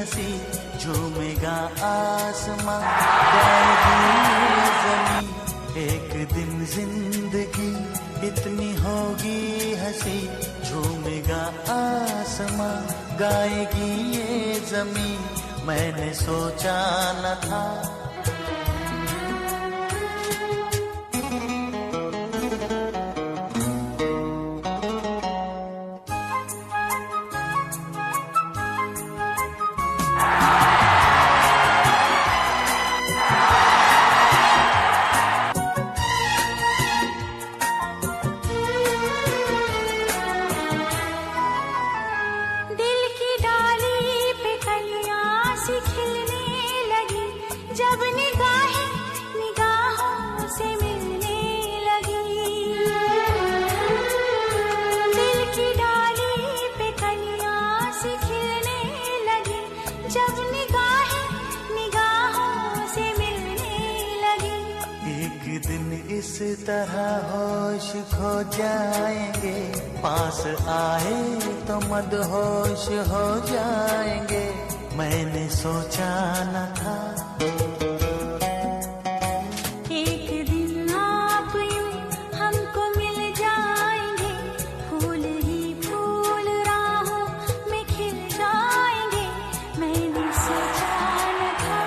हंसी, झूमेगा आसमां, गाएगी ये ज़मीं। एक दिन जिंदगी इतनी होगी हंसी, झूमेगा आसमां, गाएगी ये ज़मीं। मैंने सोचा न था। इस तरह होश खो जाएंगे, पास आए तो मदहोश हो जाएंगे। मैंने सोचा न था। एक दिन आप यूं हमको मिल जाएंगे, फूल ही फूल राहों में खिल जाएंगे। मैंने सोचा न था।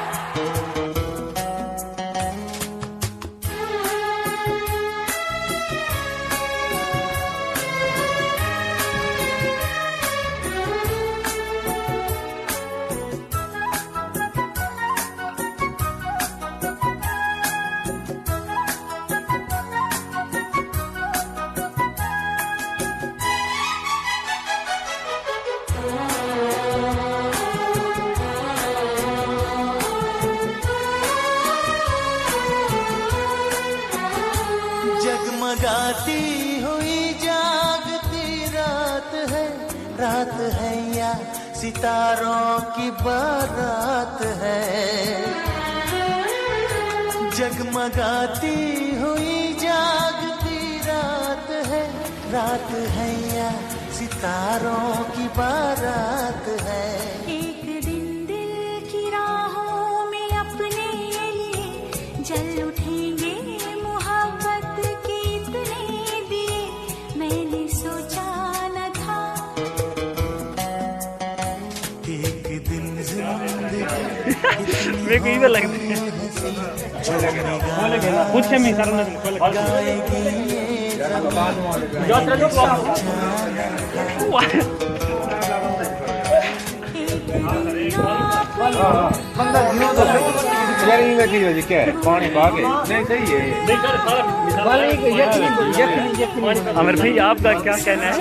जगमगाती हुई जागती रात है या सितारों की बारात है। जगमगाती हुई जागती रात है या सितारों की बारात है। एक दिन दिल की राहों में अपने लिए जल उठेंगे, मोहब्बत के इतने दिए मैंने सोचा न था। एक दिन जिंदगी मेरे को इधर लगता है कुछ में करना पानी पाके नहीं सही है। आमिर भाई आपका क्या कहना है?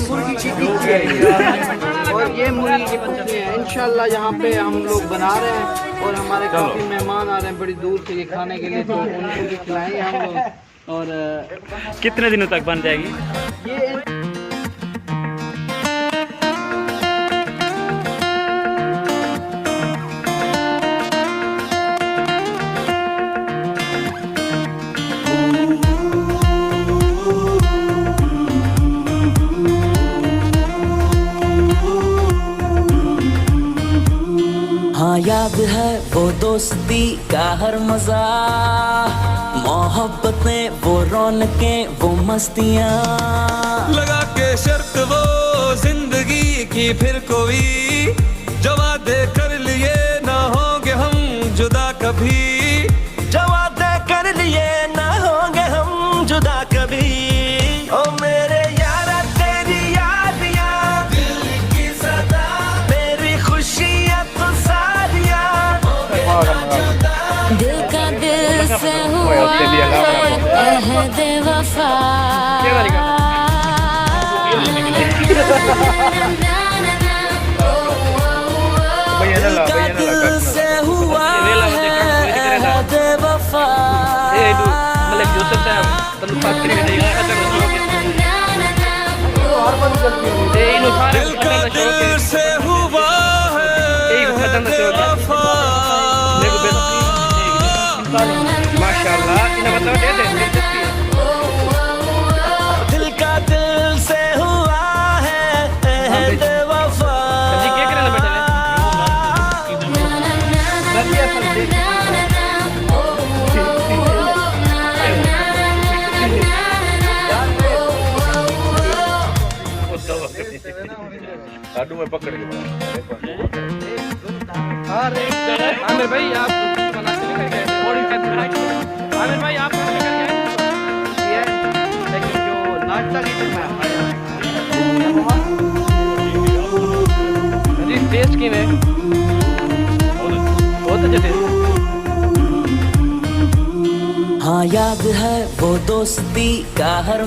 मुर्गी की टिक्की है और ये मुर्गी की पत्ती है। इंशाल्लाह यहाँ पे हम लोग बना रहे हैं और हमारे काफी मेहमान आ रहे हैं बड़ी दूर से ये खाने के लिए, तो उनको भी खिलाएंगे हम लोग। और कितने दिनों तक बन जाएगी ये हाँ याद है वो दोस्ती का हर मजा, मोहब्बतें वो रौनकें वो मस्तियाँ। लगा के शर्त वो जिंदगी की फिर कोई, जो वादे कर लिए ना होंगे हम जुदा कभी। जो वादे कर लिए ना होंगे हम जुदा कभी। ओ मेरे यारा तेरी यादियाँ दिल की सदा, मेरी खुशियाँ तो सारियाँ दिल का दिल से हुआ अहद वफा। दिल का दिल से हुआ अहद वफा। दिल का दिल से हुआ है वफा। माशाल्लाह दिल का दिल से हुआ है लाडू में पकड़ के आमिर भाई आप बनाते नहीं गए आमिर भाई आप लेकर गए लेकिन जो नाश्ता की तो मैं जी टेस्ट की में बहुत अच्छा टेस्ट। हाँ याद है वो दोस्ती का हर